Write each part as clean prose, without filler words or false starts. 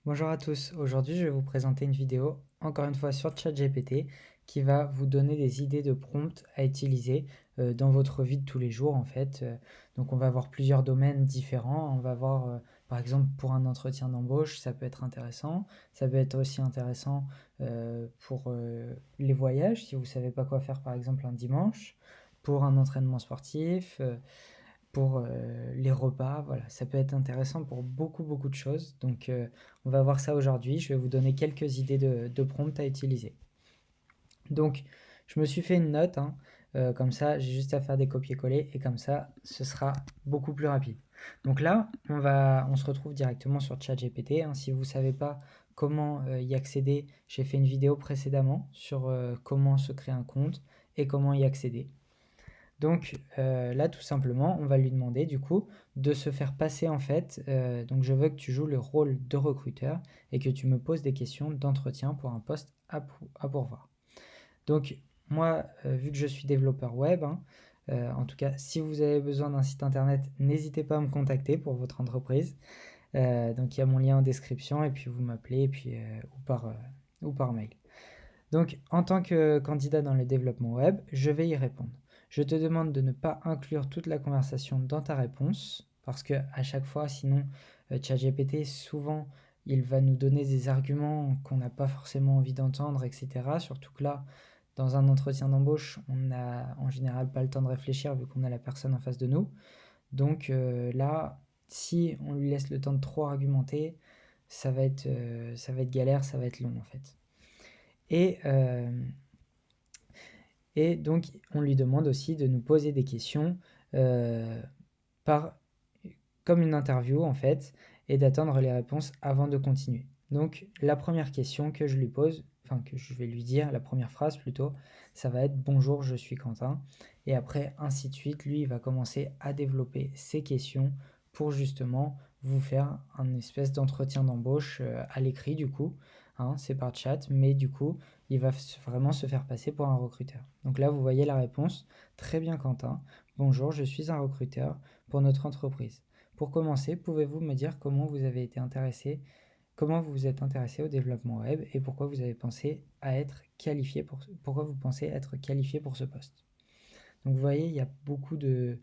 Bonjour à tous, aujourd'hui je vais vous présenter une vidéo, encore une fois sur ChatGPT, qui va vous donner des idées de prompts à utiliser dans votre vie de tous les jours en fait. Donc on va voir plusieurs domaines différents, on va voir par exemple pour un entretien d'embauche, ça peut être intéressant, ça peut être aussi intéressant pour les voyages, si vous ne savez pas quoi faire par exemple un dimanche, pour un entraînement sportif, pour les repas, voilà, ça peut être intéressant pour beaucoup de choses. Donc on va voir ça aujourd'hui, je vais vous donner quelques idées de prompts à utiliser. Donc je me suis fait une note, hein, comme ça j'ai juste à faire des copier-coller et comme ça ce sera beaucoup plus rapide. Donc là on se retrouve directement sur ChatGPT, hein. Si vous ne savez pas comment y accéder, j'ai fait une vidéo précédemment sur comment se créer un compte et comment y accéder. Donc là, tout simplement, on va lui demander du coup de se faire passer en fait. Donc je veux que tu joues le rôle de recruteur et que tu me poses des questions d'entretien pour un poste à pourvoir. Donc moi, vu que je suis développeur web, hein, en tout cas, si vous avez besoin d'un site internet, n'hésitez pas à me contacter pour votre entreprise. Donc il y a mon lien en description et puis vous m'appelez et puis ou par mail. Donc, en tant que candidat dans le développement web, je vais y répondre. Je te demande de ne pas inclure toute la conversation dans ta réponse, parce que à chaque fois, sinon, ChatGPT, souvent, il va nous donner des arguments qu'on n'a pas forcément envie d'entendre, etc. Surtout que là, dans un entretien d'embauche, on n'a en général pas le temps de réfléchir vu qu'on a la personne en face de nous. Donc là, si on lui laisse le temps de trop argumenter, ça va être galère, ça va être long en fait. Et, euh, et donc, on lui demande aussi de nous poser des questions euh, par, comme une interview en fait, et d'attendre les réponses avant de continuer. Donc, la première question que je lui pose, enfin que je vais lui dire, la première phrase plutôt, ça va être bonjour, je suis Quentin. Et après, ainsi de suite, lui, il va commencer à développer ses questions pour justement vous faire un espèce d'entretien d'embauche à l'écrit du coup. Hein, c'est par chat, mais du coup, il va vraiment se faire passer pour un recruteur. Donc là, vous voyez la réponse. Très bien, Quentin. Bonjour, je suis un recruteur pour notre entreprise. Pour commencer, pouvez-vous me dire comment vous vous êtes intéressé au développement web et pourquoi vous avez pensé à être qualifié pourquoi vous pensez être qualifié pour ce poste? Donc vous voyez, il y a beaucoup de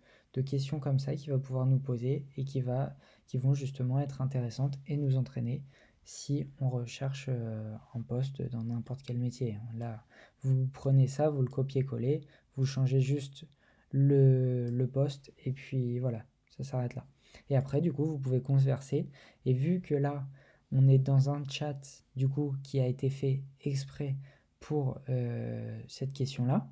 questions comme ça qu'il va pouvoir nous poser et qui vont justement être intéressantes et nous entraîner si on recherche un poste dans n'importe quel métier. Là, vous prenez ça, vous le copiez-collez, vous changez juste le poste et puis voilà, ça s'arrête là. Et après, du coup, vous pouvez converser. Et vu que là, on est dans un chat, du coup, qui a été fait exprès pour cette question-là,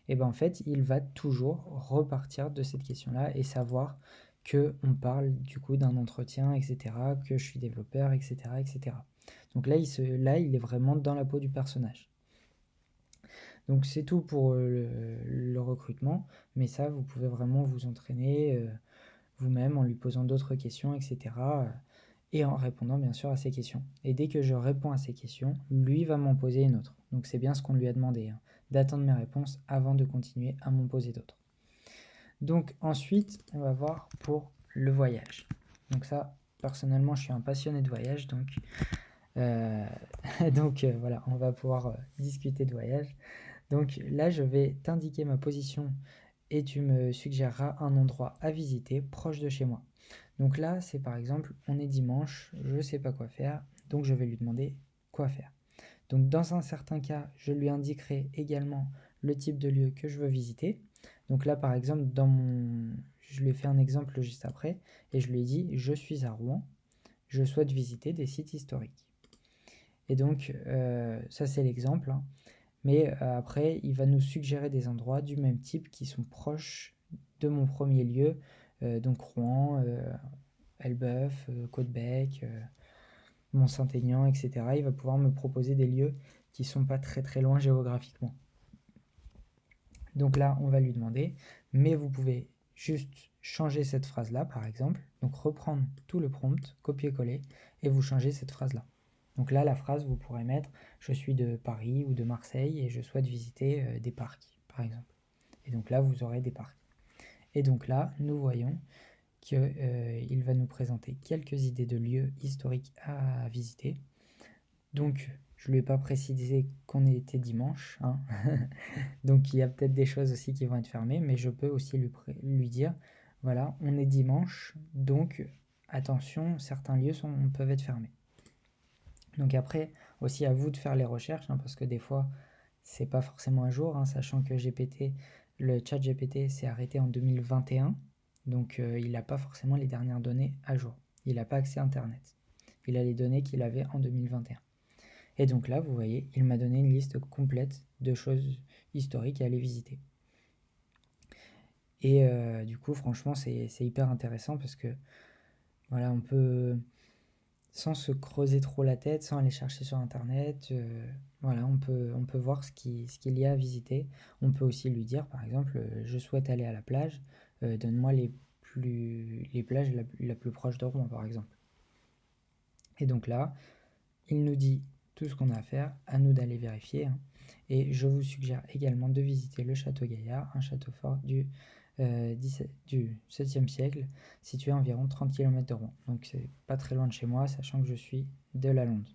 et ben en fait, il va toujours repartir de cette question-là et savoir que on parle du coup d'un entretien, etc., que je suis développeur, etc., etc. Donc là, il est vraiment dans la peau du personnage. Donc c'est tout pour le recrutement, mais ça, vous pouvez vraiment vous entraîner vous-même en lui posant d'autres questions, etc. Et en répondant bien sûr à ses questions. Et dès que je réponds à ses questions, lui va m'en poser une autre. Donc c'est bien ce qu'on lui a demandé, hein, d'attendre mes réponses avant de continuer à m'en poser d'autres. Donc ensuite, on va voir pour le voyage. Donc ça, personnellement, je suis un passionné de voyage, euh, voilà, on va pouvoir discuter de voyage. Donc là, je vais t'indiquer ma position et tu me suggéreras un endroit à visiter proche de chez moi. Donc là, c'est par exemple, on est dimanche, je ne sais pas quoi faire, donc je vais lui demander quoi faire. Donc dans un certain cas, je lui indiquerai également le type de lieu que je veux visiter. Donc là, par exemple, je lui ai fait un exemple juste après, et je lui ai dit, je suis à Rouen, je souhaite visiter des sites historiques. Et donc, ça c'est l'exemple, hein. Mais après, il va nous suggérer des endroits du même type qui sont proches de mon premier lieu, donc Rouen, Elbeuf, Côte-Bec, Mont-Saint-Aignan, etc. Il va pouvoir me proposer des lieux qui sont pas très loin géographiquement. Donc là, on va lui demander, mais vous pouvez juste changer cette phrase-là, par exemple. Donc reprendre tout le prompt, copier-coller, et vous changez cette phrase-là. Donc là, la phrase, vous pourrez mettre je suis de Paris ou de Marseille et je souhaite visiter des parcs, par exemple. Et donc là, vous aurez des parcs. Et donc là, nous voyons qu'il va nous présenter quelques idées de lieux historiques à visiter. Donc, je ne lui ai pas précisé qu'on était dimanche, hein. Donc il y a peut-être des choses aussi qui vont être fermées, mais je peux aussi lui dire, voilà, on est dimanche, donc attention, certains lieux peuvent être fermés. Donc après, aussi à vous de faire les recherches, hein, parce que des fois, c'est pas forcément à jour, hein, sachant que le chat GPT s'est arrêté en 2021, donc il n'a pas forcément les dernières données à jour. Il n'a pas accès à Internet. Il a les données qu'il avait en 2021. Et donc là, vous voyez, il m'a donné une liste complète de choses historiques à aller visiter. Et du coup, franchement, c'est hyper intéressant parce que voilà, on peut, sans se creuser trop la tête, sans aller chercher sur Internet, voilà, on peut voir ce qu'il y a à visiter. On peut aussi lui dire, par exemple, je souhaite aller à la plage, donne-moi les plages la plus proche de Rouen, par exemple. Et donc là, il nous dit tout ce qu'on a à faire, à nous d'aller vérifier, hein. Et je vous suggère également de visiter le château Gaillard, un château fort du 7e siècle, situé à environ 30 km de Rouen. Donc c'est pas très loin de chez moi, sachant que je suis de la Londe.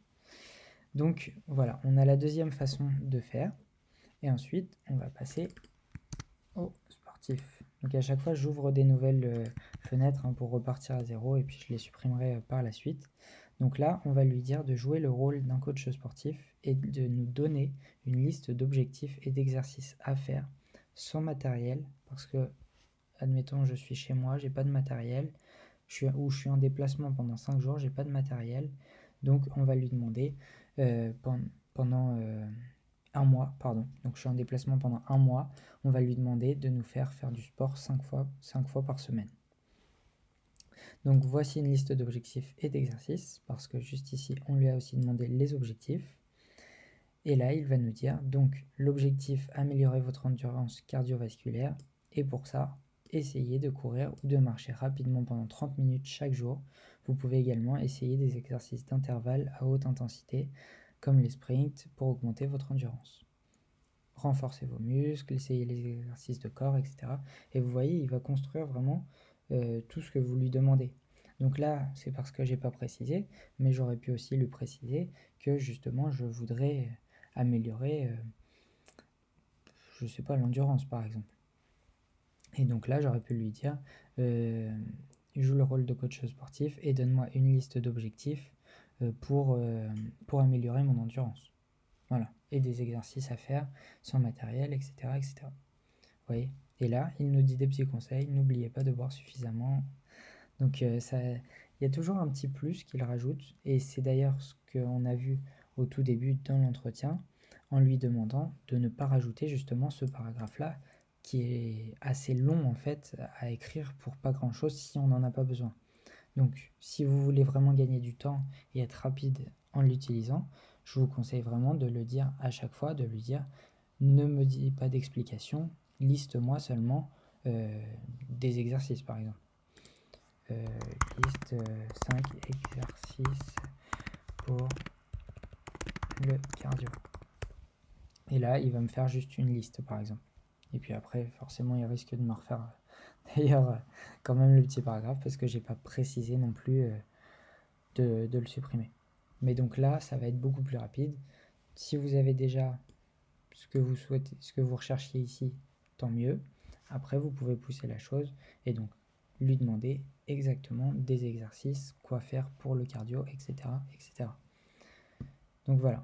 Donc voilà, on a la deuxième façon de faire. Et ensuite, on va passer au sportif. Donc à chaque fois, j'ouvre des nouvelles fenêtres, hein, pour repartir à zéro, et puis je les supprimerai par la suite. Donc là, on va lui dire de jouer le rôle d'un coach sportif et de nous donner une liste d'objectifs et d'exercices à faire sans matériel, parce que, admettons, je suis chez moi, j'ai pas de matériel, je suis en déplacement pendant 5 jours, j'ai pas de matériel, donc on va lui demander pendant un mois, pardon, donc je suis en déplacement pendant un mois, on va lui demander de nous faire du sport 5 fois par semaine. Donc voici une liste d'objectifs et d'exercices, parce que juste ici, on lui a aussi demandé les objectifs. Et là, il va nous dire, donc l'objectif, améliorer votre endurance cardiovasculaire, et pour ça, essayez de courir ou de marcher rapidement pendant 30 minutes chaque jour. Vous pouvez également essayer des exercices d'intervalle à haute intensité, comme les sprints, pour augmenter votre endurance. Renforcez vos muscles, essayez les exercices de corps, etc. Et vous voyez, il va construire vraiment tout ce que vous lui demandez. Donc là, c'est parce que j'ai pas précisé, mais j'aurais pu aussi lui préciser que justement, je voudrais améliorer, je sais pas, l'endurance par exemple. Et donc là, j'aurais pu lui dire, joue le rôle de coach sportif et donne-moi une liste d'objectifs pour améliorer mon endurance. Voilà, et des exercices à faire sans matériel, etc. etc. Vous voyez. Et là, il nous dit des petits conseils, n'oubliez pas de boire suffisamment. Donc il y a toujours un petit plus qu'il rajoute, et c'est d'ailleurs ce qu'on a vu au tout début dans l'entretien, en lui demandant de ne pas rajouter justement ce paragraphe-là, qui est assez long en fait à écrire pour pas grand-chose si on n'en a pas besoin. Donc si vous voulez vraiment gagner du temps et être rapide en l'utilisant, je vous conseille vraiment de le dire à chaque fois, de lui dire ne me dis pas d'explication, liste-moi seulement des exercices par exemple. Liste 5 exercices pour le cardio. Et là, il va me faire juste une liste par exemple. Et puis après, forcément, il risque de me refaire d'ailleurs quand même le petit paragraphe parce que j'ai pas précisé non plus de le supprimer. Mais donc là, ça va être beaucoup plus rapide. Si vous avez déjà ce que vous souhaitez, ce que vous recherchiez ici, tant mieux. Après, vous pouvez pousser la chose et donc lui demander exactement des exercices, quoi faire pour le cardio, etc. etc. Donc voilà.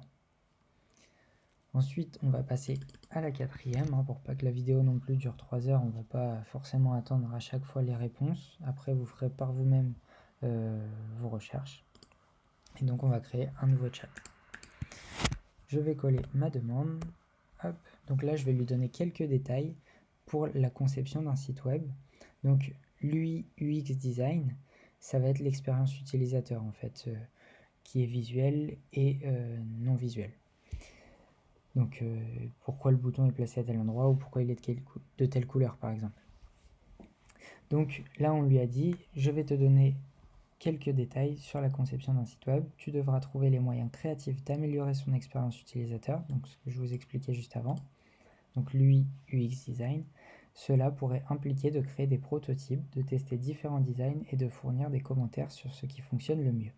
Ensuite, on va passer à la quatrième, hein, pour pas que la vidéo non plus dure 3 heures, on va pas forcément attendre à chaque fois les réponses. Après, vous ferez par vous-même vos recherches. Et donc, on va créer un nouveau chat. Je vais coller ma demande. Hop. Donc là, je vais lui donner quelques détails pour la conception d'un site web. Donc, l'UI UX Design, ça va être l'expérience utilisateur en fait, qui est visuelle et non visuelle. Donc pourquoi le bouton est placé à tel endroit ou pourquoi il est de telle couleur par exemple. Donc là on lui a dit je vais te donner quelques détails sur la conception d'un site web. Tu devras trouver les moyens créatifs d'améliorer son expérience utilisateur, donc ce que je vous expliquais juste avant. Donc l'UI UX Design. Cela pourrait impliquer de créer des prototypes, de tester différents designs et de fournir des commentaires sur ce qui fonctionne le mieux.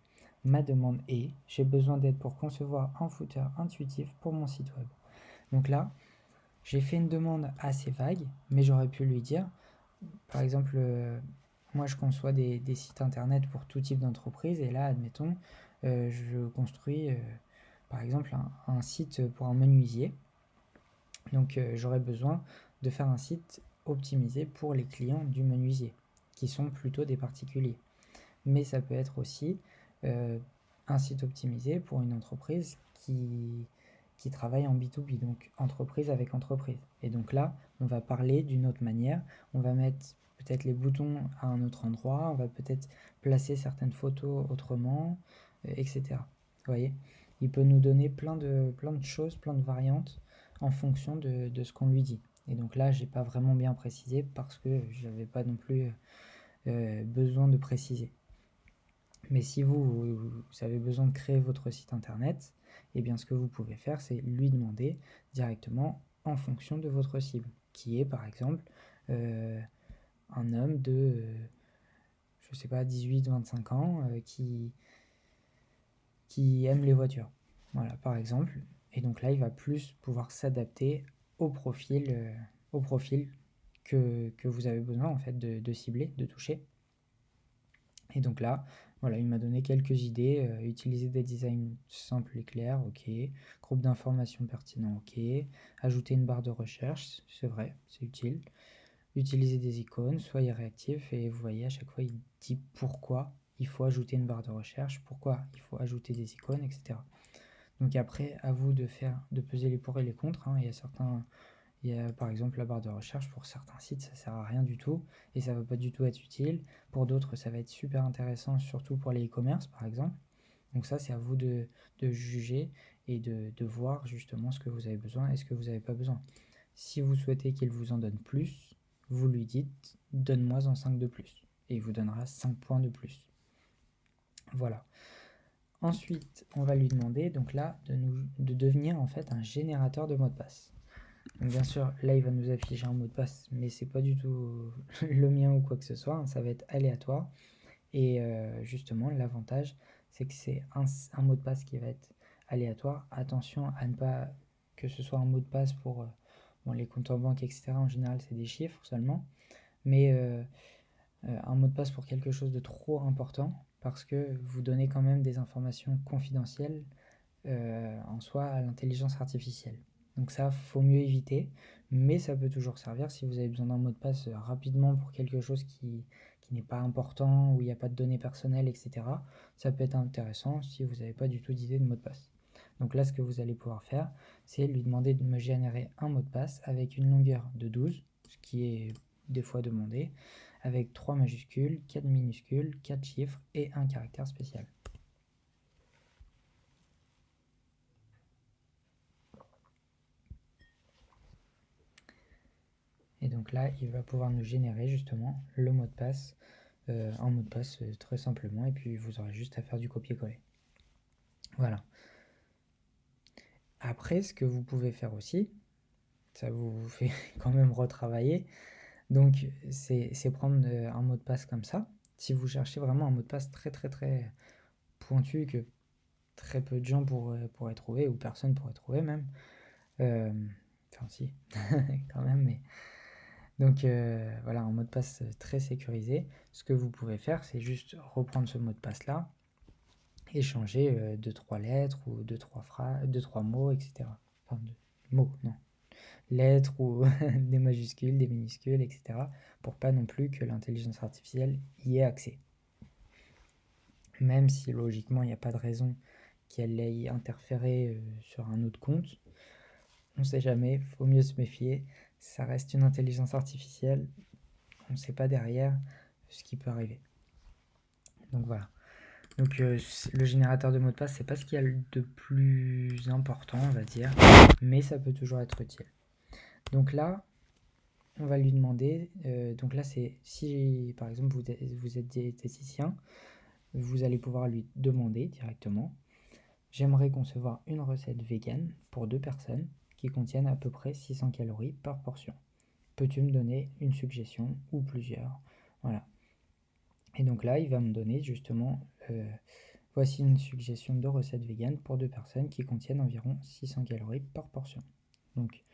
Ma demande est, j'ai besoin d'aide pour concevoir un footer intuitif pour mon site web. Donc là, j'ai fait une demande assez vague, mais j'aurais pu lui dire, par exemple, moi je conçois des sites internet pour tout type d'entreprise, et là, admettons, je construis par exemple un site pour un menuisier. Donc j'aurais besoin de faire un site optimisé pour les clients du menuisier, qui sont plutôt des particuliers. Mais ça peut être aussi un site optimisé pour une entreprise qui travaille en B2B, donc entreprise avec entreprise. Et donc là, on va parler d'une autre manière, on va mettre peut-être les boutons à un autre endroit, on va peut-être placer certaines photos autrement, etc. Vous voyez, il peut nous donner plein de choses, plein de variantes en fonction de ce qu'on lui dit. Et donc là, j'ai pas vraiment bien précisé parce que j'avais pas non plus besoin de préciser. Mais si vous avez besoin de créer votre site internet, eh bien ce que vous pouvez faire, c'est lui demander directement en fonction de votre cible, qui est par exemple un homme de, je sais pas, 18-25 ans qui aime les voitures. Voilà, par exemple. Et donc là, il va plus pouvoir s'adapter au profil que vous avez besoin en fait de cibler, de toucher. Et donc là, voilà, il m'a donné quelques idées. Utiliser des designs simples et clairs, ok. Groupe d'informations pertinent, ok. Ajouter une barre de recherche, c'est vrai, c'est utile. Utiliser des icônes, soyez réactif. Et vous voyez, à chaque fois, il dit pourquoi il faut ajouter une barre de recherche, pourquoi il faut ajouter des icônes, etc. Donc après, à vous de peser les pour et les contre. Hein. Il y a par exemple la barre de recherche, pour certains sites ça sert à rien du tout et ça va pas du tout être utile. Pour d'autres ça va être super intéressant, surtout pour les e-commerce par exemple. Donc ça c'est à vous de juger et de voir justement ce que vous avez besoin et ce que vous n'avez pas besoin. Si vous souhaitez qu'il vous en donne plus, vous lui dites donne-moi en 5 de plus et il vous donnera 5 points de plus. Voilà. Ensuite, on va lui demander donc là de devenir en fait un générateur de mots de passe. Donc bien sûr, là il va nous afficher un mot de passe, mais c'est pas du tout le mien ou quoi que ce soit, hein, ça va être aléatoire. Et justement, l'avantage, c'est que c'est un mot de passe qui va être aléatoire. Attention à ne pas que ce soit un mot de passe pour bon, les comptes en banque, etc. En général, c'est des chiffres seulement, mais un mot de passe pour quelque chose de trop important, parce que vous donnez quand même des informations confidentielles en soi à l'intelligence artificielle. Donc ça, faut mieux éviter, mais ça peut toujours servir si vous avez besoin d'un mot de passe rapidement pour quelque chose qui n'est pas important, où il n'y a pas de données personnelles, etc. Ça peut être intéressant si vous n'avez pas du tout d'idée de mot de passe. Donc là, ce que vous allez pouvoir faire, c'est lui demander de me générer un mot de passe avec une longueur de 12, ce qui est des fois demandé, avec 3 majuscules, 4 minuscules, 4 chiffres et un caractère spécial. Et donc là, il va pouvoir nous générer justement le mot de passe, un mot de passe très simplement, et puis vous aurez juste à faire du copier-coller. Voilà. Après, ce que vous pouvez faire aussi, ça vous fait quand même retravailler, donc c'est prendre un mot de passe comme ça. Si vous cherchez vraiment un mot de passe très très très pointu que très peu de gens pourraient trouver, ou personne pourrait trouver même, enfin si, quand même, mais donc voilà, un mot de passe très sécurisé. Ce que vous pouvez faire, c'est juste reprendre ce mot de passe là et changer 2-3 lettres ou 2-3 phrases, 2-3 mots, etc. Enfin, mots, non. Lettres ou des majuscules, des minuscules, etc. Pour pas non plus que l'intelligence artificielle y ait accès. Même si logiquement il n'y a pas de raison qu'elle aille interférer sur un autre compte, on ne sait jamais, faut mieux se méfier. Ça reste une intelligence artificielle, on ne sait pas derrière ce qui peut arriver. Donc voilà. Donc le générateur de mots de passe, c'est pas ce qu'il y a de plus important, on va dire, mais ça peut toujours être utile. Donc là, on va lui demander, donc là c'est si par exemple vous êtes diététicien, vous allez pouvoir lui demander directement, j'aimerais concevoir une recette vegan pour 2 personnes qui contiennent à peu près 600 calories par portion. peux-tu me donner une suggestion ou plusieurs? Voilà. Et donc là, il va me donner justement, voici une suggestion de recette vegan pour 2 personnes qui contiennent environ 600 calories par portion. Donc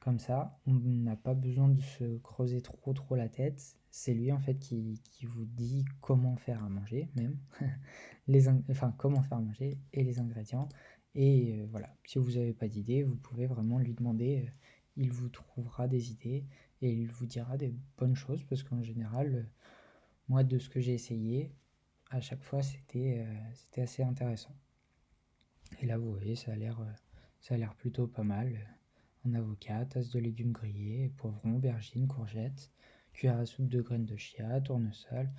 comme ça, on n'a pas besoin de se creuser trop la tête. C'est lui en fait qui vous dit comment faire à manger même, enfin comment faire à manger et les ingrédients. Et voilà, si vous n'avez pas d'idée, vous pouvez vraiment lui demander, il vous trouvera des idées et il vous dira des bonnes choses parce qu'en général, moi de ce que j'ai essayé, à chaque fois c'était assez intéressant. Et là vous voyez, ça a l'air plutôt pas mal. Un avocat, tasse de légumes grillés, poivrons, aubergines, courgettes, cuillère à soupe de graines de chia, tournesol.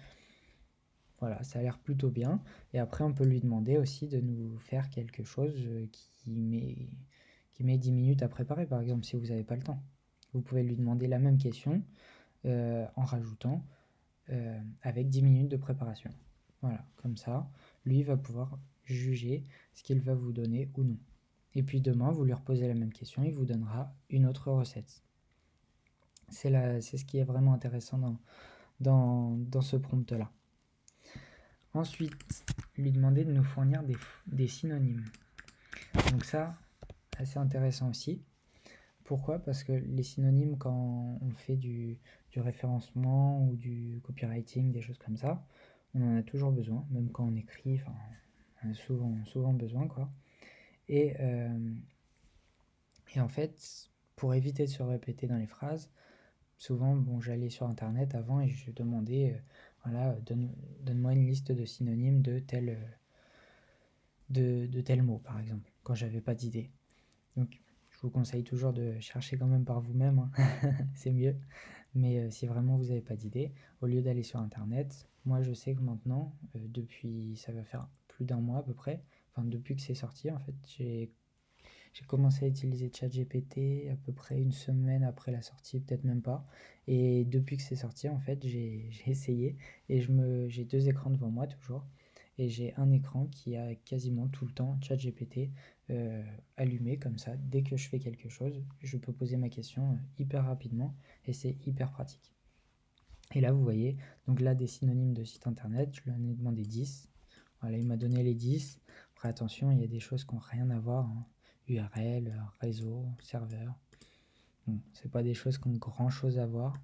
Voilà, ça a l'air plutôt bien. Et après, on peut lui demander aussi de nous faire quelque chose qui met 10 minutes à préparer, par exemple, si vous n'avez pas le temps. Vous pouvez lui demander la même question en rajoutant avec 10 minutes de préparation. Voilà, comme ça, lui va pouvoir juger ce qu'il va vous donner ou non. Et puis demain, vous lui reposez la même question, il vous donnera une autre recette. C'est ce qui est vraiment intéressant dans ce prompt-là. Ensuite, lui demander de nous fournir des synonymes. Donc ça, assez intéressant aussi. Pourquoi? Parce que les synonymes, quand on fait du référencement ou du copywriting, des choses comme ça, on en a toujours besoin, même quand on écrit, enfin, on a souvent besoin, quoi. Et en fait, pour éviter de se répéter dans les phrases, souvent, bon, j'allais sur internet avant et je demandais, voilà, donne-moi une liste de synonymes de tel mot, par exemple, quand j'avais pas d'idée. Donc, je vous conseille toujours de chercher quand même par vous-même, hein. C'est mieux. Mais si vraiment vous n'avez pas d'idée, au lieu d'aller sur internet, moi je sais que maintenant, depuis, ça va faire plus d'un mois à peu près, enfin depuis que c'est sorti en fait, j'ai commencé à utiliser ChatGPT à peu près une semaine après la sortie, peut-être même pas. Et depuis que c'est sorti, en fait, j'ai essayé et j'ai 2 écrans devant moi toujours. Et j'ai un écran qui a quasiment tout le temps ChatGPT allumé comme ça. Dès que je fais quelque chose, je peux poser ma question hyper rapidement et c'est hyper pratique. Et là, vous voyez, donc là, des synonymes de site internet, je lui en ai demandé 10. Voilà, il m'a donné les 10. Après, attention, il y a des choses qui n'ont rien à voir, hein. URL, réseau, serveur. Bon, c'est pas des choses qui ont grand chose à voir,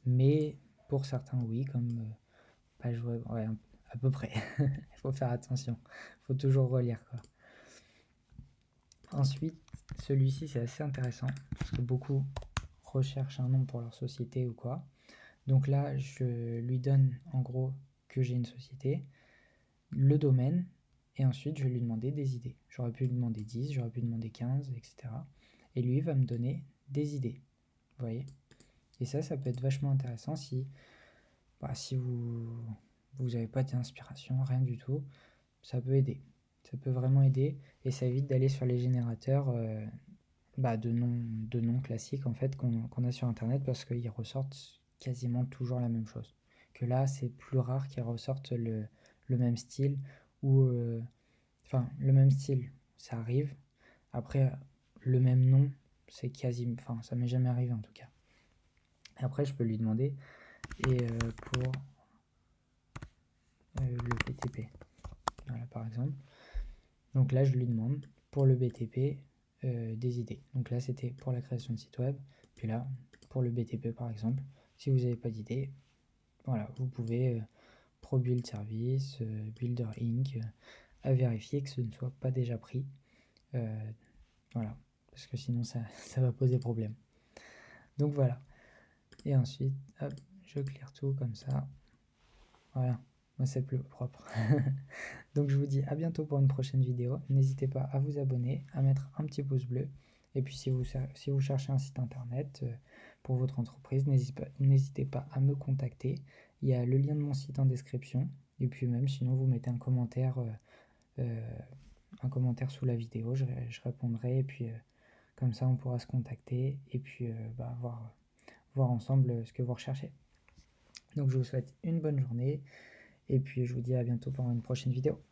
mais pour certains, oui, comme page web, ouais, à peu près. Il faut faire attention, il faut toujours relire, quoi. Ensuite, celui-ci, c'est assez intéressant parce que beaucoup recherchent un nom pour leur société ou quoi. Donc là, je lui donne en gros que j'ai une société, le domaine, et ensuite je vais lui demander des idées. J'aurais pu lui demander 10, j'aurais pu lui demander 15, etc. Et lui va me donner des idées. Vous voyez? Et ça peut être vachement intéressant si vous n'avez pas d'inspiration, rien du tout. Ça peut aider. Ça peut vraiment aider et ça évite d'aller sur les générateurs de noms classiques en fait qu'on a sur internet parce qu'ils ressortent quasiment toujours la même chose. Que là, c'est plus rare qu'ils ressortent le même style ou enfin le même style, ça arrive. Après, le même nom, c'est quasi, enfin ça m'est jamais arrivé en tout cas. Et après, je peux lui demander et pour le BTP, voilà, par exemple. Donc là, je lui demande pour le BTP des idées. Donc là, c'était pour la création de site web. Puis là, pour le BTP, par exemple, si vous n'avez pas d'idée, voilà, vous pouvez ProBuild Service, Builder Inc. À vérifier que ce ne soit pas déjà pris. Voilà, parce que sinon, ça va poser problème. Donc voilà. Et ensuite, hop, je clear tout comme ça. Voilà. Moi, c'est plus propre. Donc je vous dis à bientôt pour une prochaine vidéo. N'hésitez pas à vous abonner, à mettre un petit pouce bleu. Et puis si vous cherchez un site internet pour votre entreprise, n'hésitez pas à me contacter. Il y a le lien de mon site en description. Et puis même sinon vous mettez un commentaire sous la vidéo, je répondrai. Et puis comme ça on pourra se contacter et puis voir ensemble ce que vous recherchez. Donc je vous souhaite une bonne journée. Et puis je vous dis à bientôt pour une prochaine vidéo.